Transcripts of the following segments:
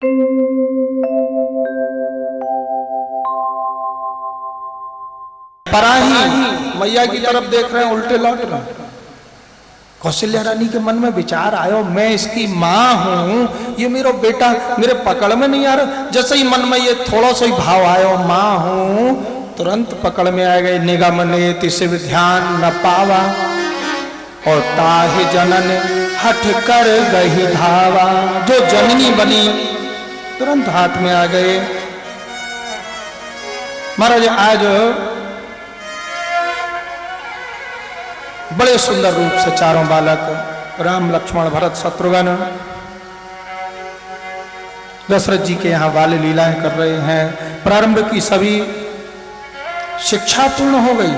पराही मैया की तरफ देख रहे हैं, उल्टे लौट रहे हैं। कौशल्या रानी के मन में विचार आयो, मैं इसकी माँ हूं, ये मेरा बेटा मेरे पकड़ में नहीं आ रहा। जैसे ही मन में ये थोड़ा सा ही भाव आयो, माँ हूं, तुरंत पकड़ में आ गए। निगम ने तिसिव ध्यान न पावा, और ताहि जनन हठ कर गही धावा। जो जननी बनी तुरंत हाथ में आ गए। महाराज आज बड़े सुंदर रूप से चारों बालक राम लक्ष्मण भरत शत्रुघ्न दशरथ जी के यहाँ बाल लीलाएं कर रहे हैं। प्रारंभ की सभी शिक्षा पूर्ण हो गई,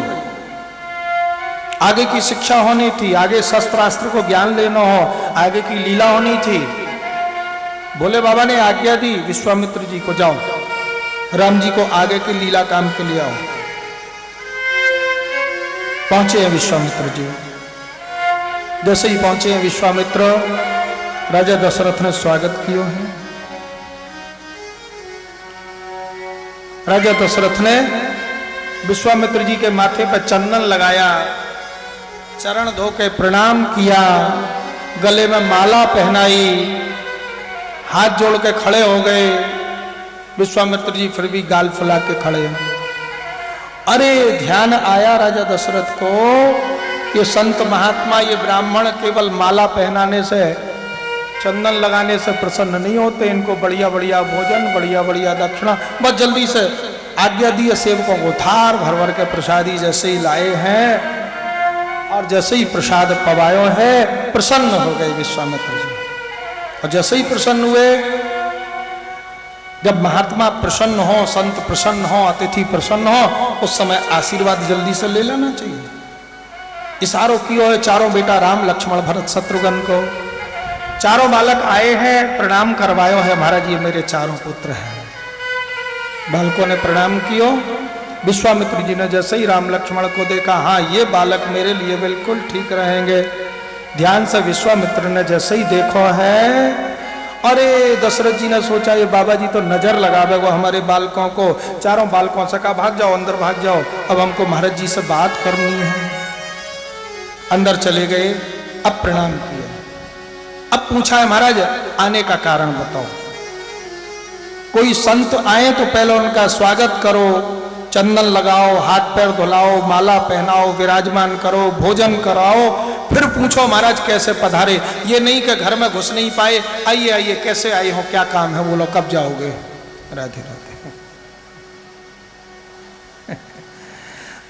आगे की शिक्षा होनी थी, आगे शस्त्रास्त्र को ज्ञान लेना हो, आगे की लीला होनी थी। भोले बाबा ने आज्ञा दी विश्वामित्र जी को, जाओ राम जी को आगे की लीला काम के लिए आओ। पहुंचे हैं विश्वामित्र जी। जैसे ही पहुंचे हैं विश्वामित्र, राजा दशरथ ने स्वागत किया है। राजा दशरथ ने विश्वामित्र जी के माथे पर चंदन लगाया, चरण धो के प्रणाम किया, गले में माला पहनाई, हाथ जोड़ के खड़े हो गए। विश्वामित्र जी फिर भी गाल फुला के खड़े हैं। अरे ध्यान आया राजा दशरथ को, ये संत महात्मा, ये ब्राह्मण केवल माला पहनाने से, चंदन लगाने से प्रसन्न नहीं होते। इनको बढ़िया बढ़िया भोजन, बढ़िया बढ़िया दक्षिणा, बस जल्दी से आज्ञा दी सेवकों को, थार भर भर के प्रसादी जैसे ही लाए हैं और जैसे ही प्रसाद पवायो है, प्रसन्न हो गए विश्वामित्र जी। और जैसे ही प्रसन्न हुए, जब महात्मा प्रसन्न हो, संत प्रसन्न हो, अतिथि प्रसन्न हो, उस समय आशीर्वाद जल्दी से ले लेना चाहिए। इशारों कियो है चारों बेटा राम लक्ष्मण भरत शत्रुघ्न को। चारों बालक आए हैं, प्रणाम करवायो है, महाराज ये मेरे चारों पुत्र हैं। बालकों ने प्रणाम कियो। विश्वामित्र जी ने जैसे ही राम लक्ष्मण को देखा, हाँ ये बालक मेरे लिए बिल्कुल ठीक रहेंगे। ध्यान से विश्वामित्र ने जैसे ही देखो है, अरे दशरथ जी ने सोचा ये बाबा जी तो नजर लगावे वो हमारे बालकों को। चारों बालकों से कहा भाग जाओ, अंदर भाग जाओ, अब हमको महाराज जी से बात करनी है। अंदर चले गए, अब प्रणाम किया। अब पूछा है महाराज आने का कारण बताओ। कोई संत आए तो पहले उनका स्वागत करो, चंदन लगाओ, हाथ पैर धुलाओ, माला पहनाओ, विराजमान करो, भोजन कराओ, फिर पूछो महाराज कैसे पधारे। ये नहीं कि घर में घुस नहीं पाए, आइए आइए कैसे आए हो, क्या काम है, बोलो कब जाओगे, राधे राधे।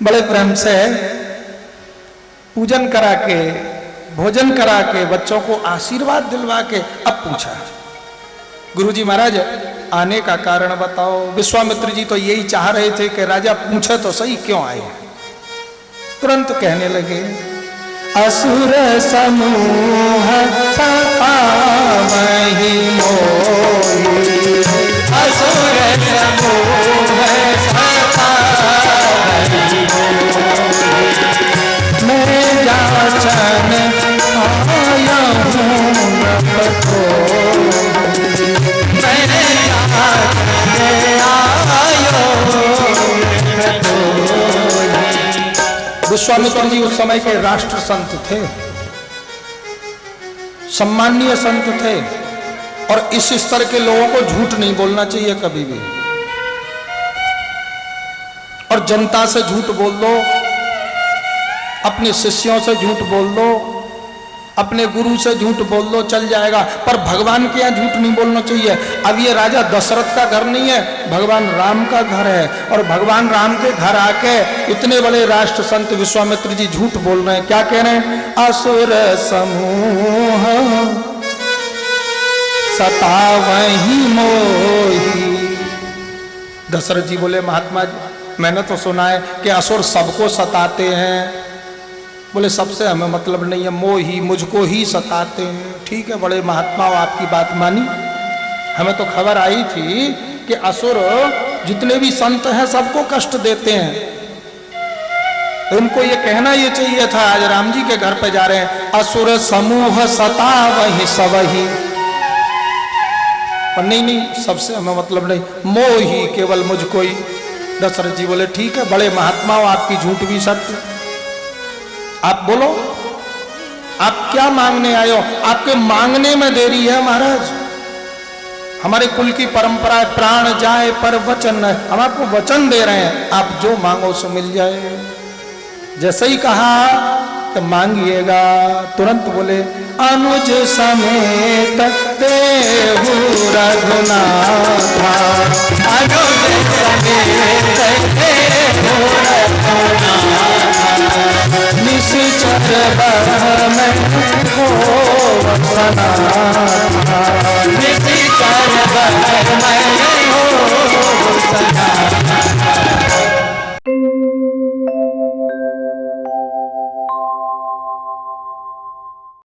बड़े प्रेम से पूजन करा के, भोजन करा के, बच्चों को आशीर्वाद दिलवा के अब पूछा, गुरुजी महाराज आने का कारण बताओ। विश्वामित्र जी तो यही चाह रहे थे कि राजा पूछे तो सही क्यों आए। तुरंत कहने लगे, असुर समूह सतावहि मोहि, असुर समूह सतावहि मोहि, मैं जाचन आया हूँ विश्वामित्र जी उस समय के राष्ट्र संत थे, सम्माननीय संत थे, और इस स्तर के लोगों को झूठ नहीं बोलना चाहिए कभी भी। और जनता से झूठ बोल दो, अपने शिष्यों से झूठ बोल दो, अपने गुरु से झूठ बोल दो, चल जाएगा, पर भगवान के यहाँ झूठ नहीं बोलना चाहिए। अब ये राजा दशरथ का घर नहीं है, भगवान राम का घर है, और भगवान राम के घर आके इतने बड़े राष्ट्र संत विश्वामित्र जी झूठ बोल रहे हैं। क्या कह रहे हैं? असुर समूह सतावहि मोहि। दशरथ जी बोले, महात्मा जी मैंने तो सुना है कि असुर सबको सताते हैं। बोले सबसे हमें मतलब नहीं है, मोही मुझको ही सताते हैं। ठीक है, बड़े महात्मा हो, आपकी बात मानी। हमें तो खबर आई थी कि असुर जितने भी संत हैं सबको कष्ट देते हैं। इनको ये कहना ये चाहिए था, आज राम जी के घर पे जा रहे हैं, असुर समूह सतावहि सबहि। पर नहीं नहीं, सबसे हमें मतलब नहीं, मोह ही केवल मुझको ही। दशरथ जी बोले ठीक है, बड़े महात्मा हो, आपकी झूठ भी सत्य। आप बोलो, आप क्या मांगने आए हो? आपके मांगने में देरी है महाराज। हमारे कुल की परंपरा है प्राण जाए पर वचन है। हम आपको वचन दे रहे हैं, आप जो मांगो सो मिल जाए। जैसे ही कहा तो मांगिएगा, तुरंत बोले अनुज समेत देहु रघुनाथा, अनुज समेत देहु रघुनाथा, निश्चर बह में हो सनाथा।